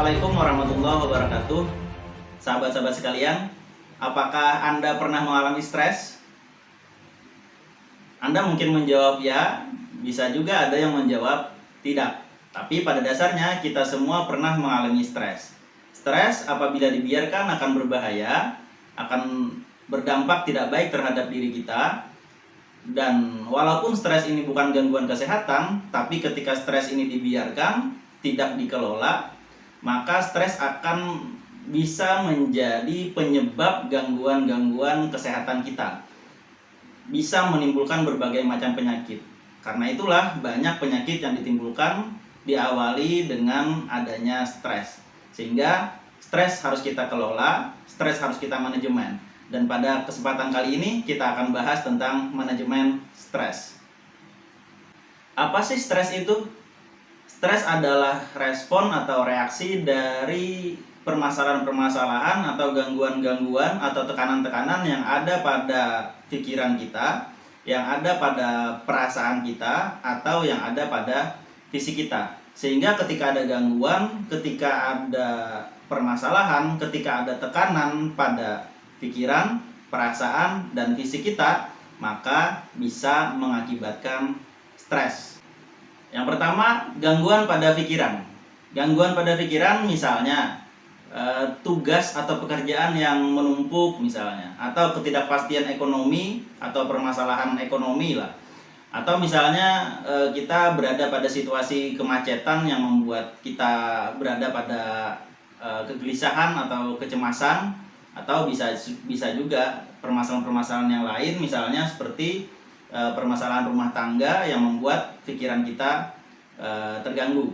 Assalamualaikum warahmatullahi wabarakatuh. Sahabat-sahabat sekalian, apakah Anda pernah mengalami stres? Anda mungkin menjawab ya, bisa juga ada yang menjawab tidak. Tapi pada dasarnya kita semua pernah mengalami stres. Stres apabila dibiarkan akan berbahaya, akan berdampak tidak baik terhadap diri kita. Dan walaupun stres ini bukan gangguan kesehatan, tapi ketika stres ini dibiarkan, tidak dikelola, maka stres akan bisa menjadi penyebab gangguan-gangguan kesehatan kita. Bisa menimbulkan berbagai macam penyakit. Karena itulah banyak penyakit yang ditimbulkan diawali dengan adanya stres. Sehingga stres harus kita kelola, stres harus kita manajemen. Dan pada kesempatan kali ini kita akan bahas tentang manajemen stres. Apa sih stres itu? Stres adalah respon atau reaksi dari permasalahan-permasalahan atau gangguan-gangguan atau tekanan-tekanan yang ada pada pikiran kita, yang ada pada perasaan kita, atau yang ada pada fisik kita. Sehingga ketika ada gangguan, ketika ada permasalahan, ketika ada tekanan pada pikiran, perasaan, dan fisik kita, maka bisa mengakibatkan stres. Yang pertama, gangguan pada pikiran. Gangguan pada pikiran misalnya tugas atau pekerjaan yang menumpuk misalnya, atau ketidakpastian ekonomi atau permasalahan ekonomi lah. Atau misalnya kita berada pada situasi kemacetan yang membuat kita berada pada kegelisahan atau kecemasan, atau bisa juga permasalahan-permasalahan yang lain misalnya seperti permasalahan rumah tangga yang membuat pikiran kita terganggu.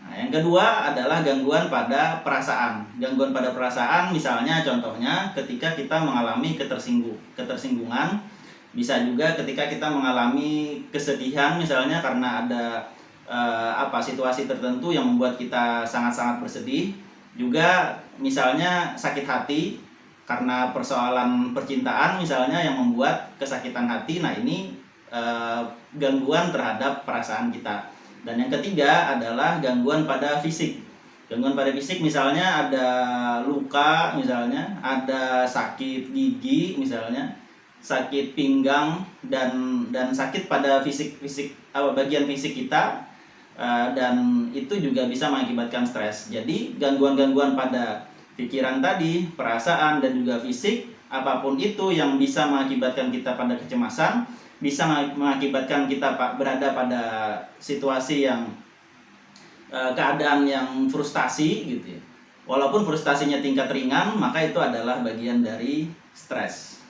Nah, yang kedua adalah gangguan pada perasaan. Gangguan pada perasaan misalnya contohnya ketika kita mengalami ketersinggungan, bisa juga ketika kita mengalami kesedihan misalnya karena ada situasi tertentu yang membuat kita sangat-sangat bersedih. Juga misalnya sakit hati karena persoalan percintaan misalnya yang membuat kesakitan hati. Nah, ini gangguan terhadap perasaan kita. Dan yang ketiga adalah gangguan pada fisik. Gangguan pada fisik misalnya ada luka misalnya, ada sakit gigi misalnya, sakit pinggang, dan sakit pada bagian fisik kita, dan itu juga bisa mengakibatkan stres. Jadi gangguan-gangguan pada pikiran tadi, perasaan, dan juga fisik, apapun itu yang bisa mengakibatkan kita pada kecemasan, bisa mengakibatkan kita berada pada situasi yang keadaan yang frustasi gitu ya. Walaupun frustasinya tingkat ringan, maka itu adalah bagian dari stres.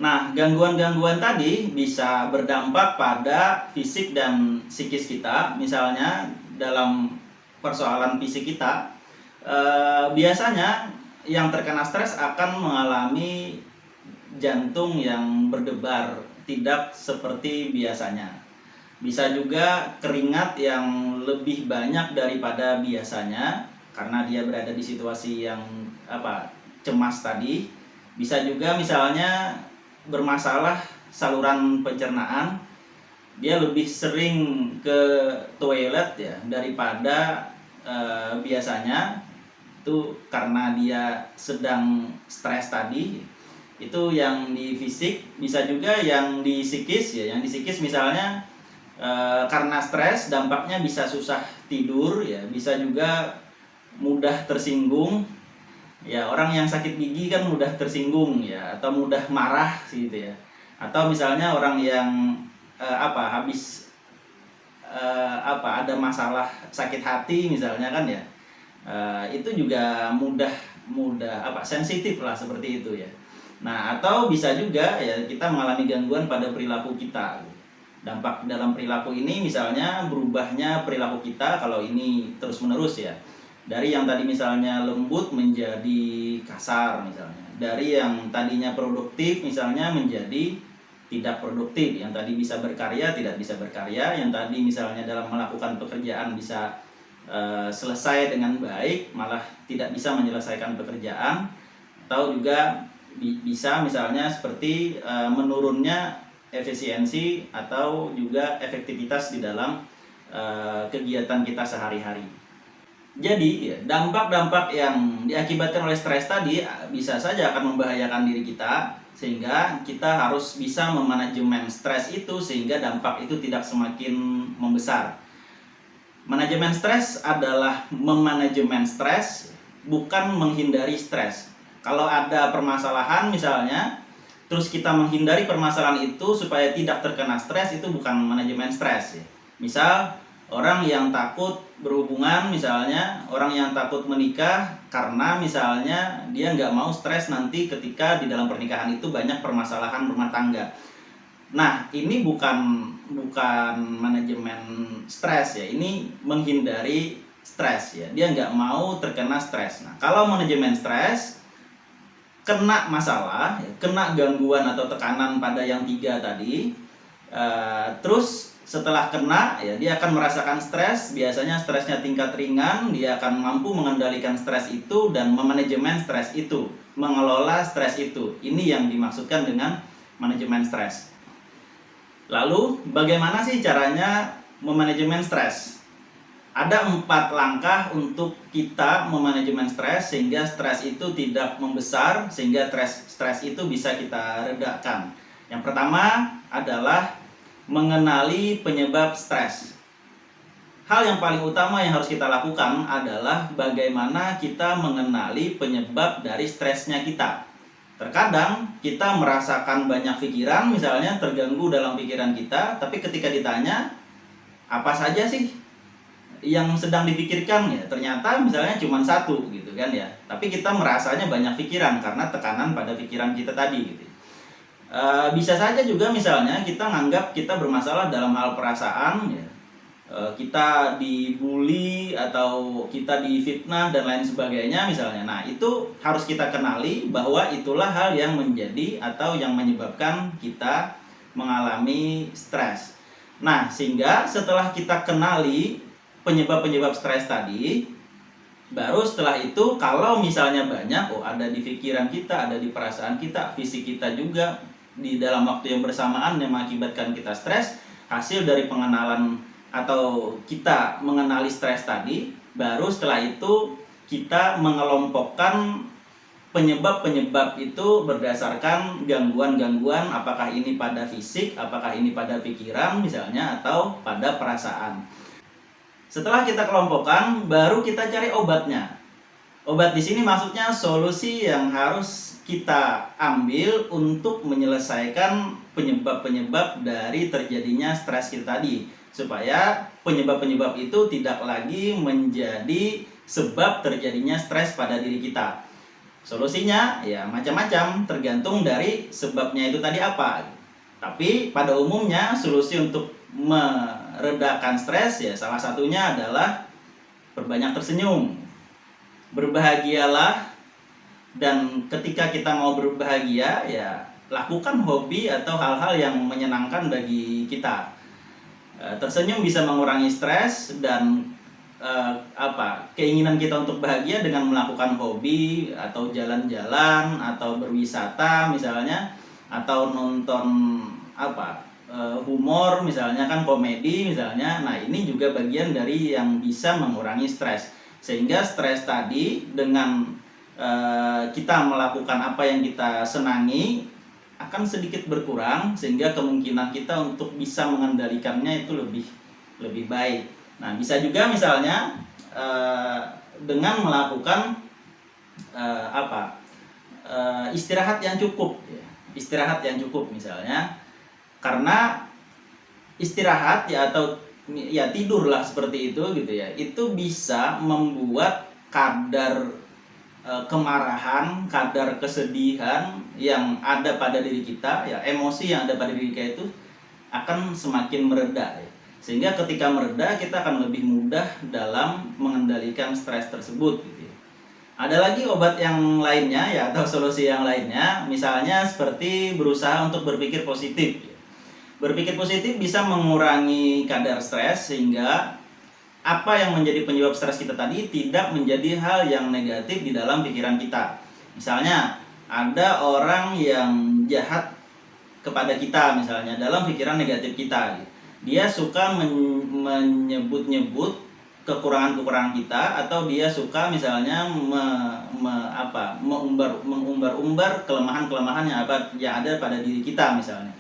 Nah, gangguan-gangguan tadi bisa berdampak pada fisik dan psikis kita. Misalnya dalam persoalan fisik kita, biasanya yang terkena stres akan mengalami jantung yang berdebar tidak seperti biasanya. Bisa juga keringat yang lebih banyak daripada biasanya karena dia berada di situasi yang cemas tadi. Bisa juga misalnya bermasalah saluran pencernaan, dia lebih sering ke toilet ya daripada biasanya. Itu karena dia sedang stres tadi. Itu yang di fisik. Bisa juga yang di psikis ya. Yang di psikis misalnya karena stres dampaknya bisa susah tidur ya, bisa juga mudah tersinggung. Ya, orang yang sakit gigi kan mudah tersinggung ya, atau mudah marah gitu ya. Atau misalnya orang yang habis ada masalah sakit hati misalnya kan ya. Itu juga mudah sensitif lah seperti itu ya. Nah, atau bisa juga ya kita mengalami gangguan pada perilaku kita. Dampak dalam perilaku ini misalnya berubahnya perilaku kita kalau ini terus-menerus ya. Dari yang tadi misalnya lembut menjadi kasar misalnya. Dari yang tadinya produktif misalnya menjadi tidak produktif. Yang tadi bisa berkarya tidak bisa berkarya. Yang tadi misalnya dalam melakukan pekerjaan bisa selesai dengan baik malah tidak bisa menyelesaikan pekerjaan. Atau juga bisa misalnya seperti menurunnya efisiensi atau juga efektivitas di dalam kegiatan kita sehari-hari. Jadi dampak-dampak yang diakibatkan oleh stres tadi bisa saja akan membahayakan diri kita, sehingga kita harus bisa memanajemen stres itu sehingga dampak itu tidak semakin membesar. Manajemen stres adalah memanajemen stres, bukan menghindari stres. Kalau ada permasalahan misalnya, terus kita menghindari permasalahan itu supaya tidak terkena stres, itu bukan manajemen stres. Misal orang yang takut berhubungan, misalnya orang yang takut menikah karena misalnya dia nggak mau stres nanti ketika di dalam pernikahan itu banyak permasalahan rumah tangga. Nah, ini bukan manajemen stres ya, ini menghindari stres ya. Dia nggak mau terkena stres. Nah, kalau manajemen stres, kena masalah, kena gangguan atau tekanan pada yang 3 tadi, terus setelah kena ya dia akan merasakan stres, biasanya stresnya tingkat ringan, dia akan mampu mengendalikan stres itu dan memanajemen stres itu, mengelola stres itu. Ini yang dimaksudkan dengan manajemen stres. Lalu bagaimana sih caranya memanajemen stres? Ada 4 langkah untuk kita memanajemen stres sehingga stres itu tidak membesar, sehingga stres itu bisa kita redakan. Yang pertama adalah mengenali penyebab stres. Hal yang paling utama yang harus kita lakukan adalah bagaimana kita mengenali penyebab dari stresnya kita. Terkadang kita merasakan banyak pikiran, misalnya terganggu dalam pikiran kita, tapi ketika ditanya apa saja sih yang sedang dipikirkan, ya ternyata misalnya cuma 1 gitu kan ya, tapi kita merasanya banyak pikiran karena tekanan pada pikiran kita tadi gitu. Bisa saja juga misalnya kita nganggap kita bermasalah dalam hal perasaan ya, kita dibully atau kita difitnah dan lain sebagainya misalnya. Nah, itu harus kita kenali bahwa itulah hal yang menjadi atau yang menyebabkan kita mengalami stres. Nah, sehingga setelah kita kenali penyebab-penyebab stres tadi, baru setelah itu kalau misalnya banyak, ada di pikiran kita, ada di perasaan kita, fisik kita juga di dalam waktu yang bersamaan yang mengakibatkan kita stres, hasil dari pengenalan atau kita mengenali stres tadi, baru setelah itu kita mengelompokkan penyebab-penyebab itu berdasarkan gangguan-gangguan, apakah ini pada fisik, apakah ini pada pikiran misalnya, atau pada perasaan. Setelah kita kelompokkan, baru kita cari obatnya. Obat di sini maksudnya solusi yang harus kita ambil untuk menyelesaikan penyebab-penyebab dari terjadinya stres kita tadi, supaya penyebab-penyebab itu tidak lagi menjadi sebab terjadinya stres pada diri kita. Solusinya ya macam-macam, tergantung dari sebabnya itu tadi apa. Tapi pada umumnya solusi untuk meredakan stres ya salah satunya adalah berbanyak tersenyum. Berbahagialah, dan ketika kita mau berbahagia ya lakukan hobi atau hal-hal yang menyenangkan bagi kita. Tersenyum bisa mengurangi stres dan keinginan kita untuk bahagia dengan melakukan hobi atau jalan-jalan atau berwisata misalnya, atau nonton humor misalnya, kan komedi misalnya. Nah, ini juga bagian dari yang bisa mengurangi stres, sehingga stres tadi dengan kita melakukan apa yang kita senangi akan sedikit berkurang, sehingga kemungkinan kita untuk bisa mengendalikannya itu lebih baik. Nah, bisa juga misalnya dengan melakukan istirahat yang cukup ya. Istirahat yang cukup misalnya, karena istirahat ya atau ya tidurlah seperti itu gitu ya, itu bisa membuat kadar kemarahan, kadar kesedihan yang ada pada diri kita ya, emosi yang ada pada diri kita itu akan semakin mereda ya. Sehingga ketika mereda kita akan lebih mudah dalam mengendalikan stres tersebut gitu ya. Ada lagi obat yang lainnya ya, atau solusi yang lainnya, misalnya seperti berusaha untuk berpikir positif ya. Berpikir positif bisa mengurangi kadar stres, sehingga apa yang menjadi penyebab stres kita tadi tidak menjadi hal yang negatif di dalam pikiran kita. Misalnya ada orang yang jahat kepada kita misalnya, dalam pikiran negatif kita dia suka menyebut-nyebut kekurangan-kekurangan kita, atau dia suka misalnya mengumbar-umbar kelemahan-kelemahan yang ada pada diri kita misalnya.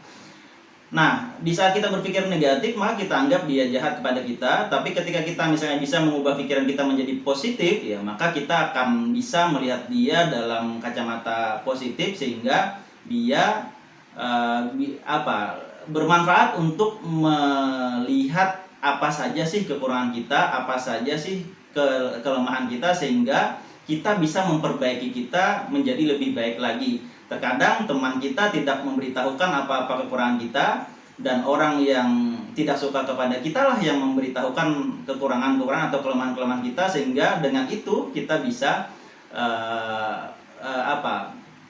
Nah, di saat kita berpikir negatif, maka kita anggap dia jahat kepada kita. Tapi ketika kita misalnya bisa mengubah pikiran kita menjadi positif, ya maka kita akan bisa melihat dia dalam kacamata positif, sehingga dia bermanfaat untuk melihat apa saja sih kekurangan kita, apa saja sih kelemahan kita, sehingga kita bisa memperbaiki kita menjadi lebih baik lagi. Terkadang teman kita tidak memberitahukan apa-apa kekurangan kita, dan orang yang tidak suka kepada kita lah yang memberitahukan kekurangan-kekurangan atau kelemahan-kelemahan kita, sehingga dengan itu kita bisa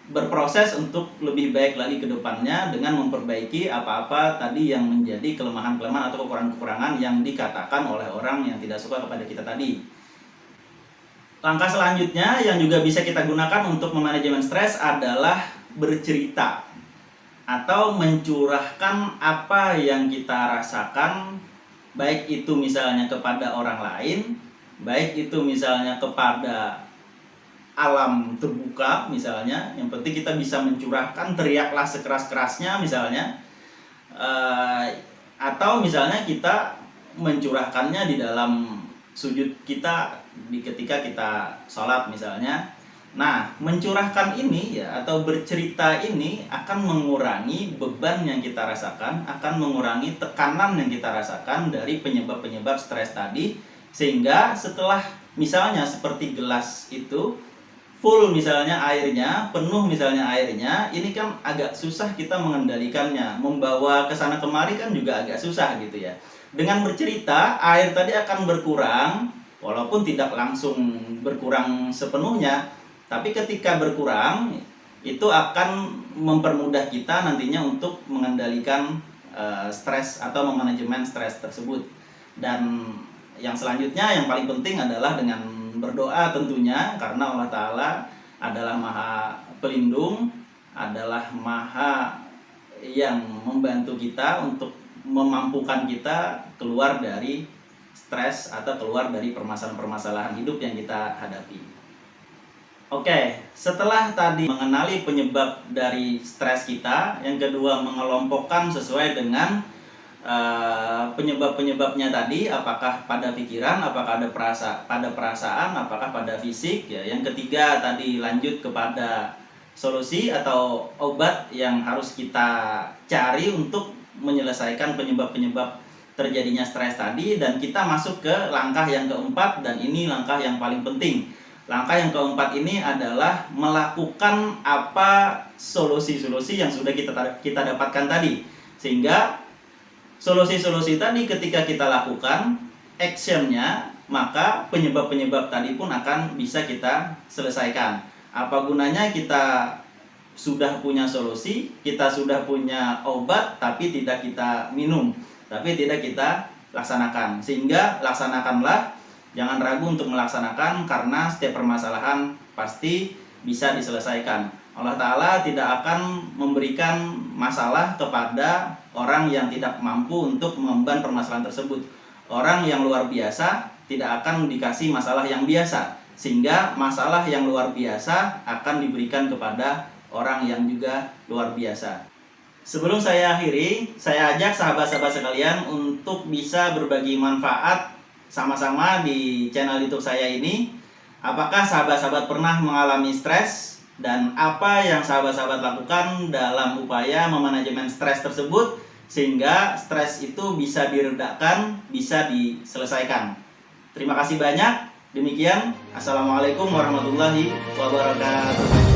berproses untuk lebih baik lagi ke depannya dengan memperbaiki apa-apa tadi yang menjadi kelemahan-kelemahan atau kekurangan-kekurangan yang dikatakan oleh orang yang tidak suka kepada kita tadi. Langkah selanjutnya yang juga bisa kita gunakan untuk memanajemen stres adalah bercerita atau mencurahkan apa yang kita rasakan, baik itu misalnya kepada orang lain, baik itu misalnya kepada alam terbuka misalnya. Yang penting kita bisa mencurahkan, teriaklah sekeras-kerasnya misalnya, atau misalnya kita mencurahkannya di dalam sujud kita ketika kita sholat misalnya. Nah, mencurahkan ini ya atau bercerita ini akan mengurangi beban yang kita rasakan, akan mengurangi tekanan yang kita rasakan dari penyebab-penyebab stres tadi, sehingga setelah misalnya seperti gelas itu full misalnya airnya, penuh misalnya airnya, ini kan agak susah kita mengendalikannya, membawa ke sana kemari kan juga agak susah gitu ya. Dengan bercerita, air tadi akan berkurang, walaupun tidak langsung berkurang sepenuhnya, tapi ketika berkurang itu akan mempermudah kita nantinya untuk mengendalikan stres atau memanajemen stres tersebut. Dan yang selanjutnya yang paling penting adalah dengan berdoa tentunya, karena Allah Ta'ala adalah Maha Pelindung, adalah Maha yang membantu kita untuk memampukan kita keluar dari stres atau keluar dari permasalahan-permasalahan hidup yang kita hadapi. Oke, setelah tadi mengenali penyebab dari stres kita, yang kedua mengelompokkan sesuai dengan penyebab-penyebabnya tadi, apakah pada pikiran, apakah pada perasaan, apakah pada fisik ya. Yang ketiga tadi lanjut kepada solusi atau obat yang harus kita cari untuk menyelesaikan penyebab-penyebab terjadinya stres tadi. Dan kita masuk ke langkah yang keempat, dan ini langkah yang paling penting. Langkah yang keempat ini adalah melakukan apa solusi-solusi yang sudah kita dapatkan tadi, sehingga solusi-solusi tadi ketika kita lakukan actionnya, maka penyebab-penyebab tadi pun akan bisa kita selesaikan. Apa gunanya kita sudah punya solusi, kita sudah punya obat, tapi tidak kita minum, tapi tidak kita laksanakan. Sehingga laksanakanlah, jangan ragu untuk melaksanakan, karena setiap permasalahan pasti bisa diselesaikan. Allah Ta'ala tidak akan memberikan masalah kepada orang yang tidak mampu untuk mengemban permasalahan tersebut. Orang yang luar biasa tidak akan dikasih masalah yang biasa, sehingga masalah yang luar biasa akan diberikan kepada orang yang juga luar biasa. Sebelum saya akhiri, saya ajak sahabat-sahabat sekalian untuk bisa berbagi manfaat sama-sama di channel YouTube saya ini. Apakah sahabat-sahabat pernah mengalami stres? Dan apa yang sahabat-sahabat lakukan dalam upaya memanajemen stres tersebut, sehingga stres itu bisa diredakan, bisa diselesaikan. Terima kasih banyak. Demikian, Assalamualaikum warahmatullahi wabarakatuh.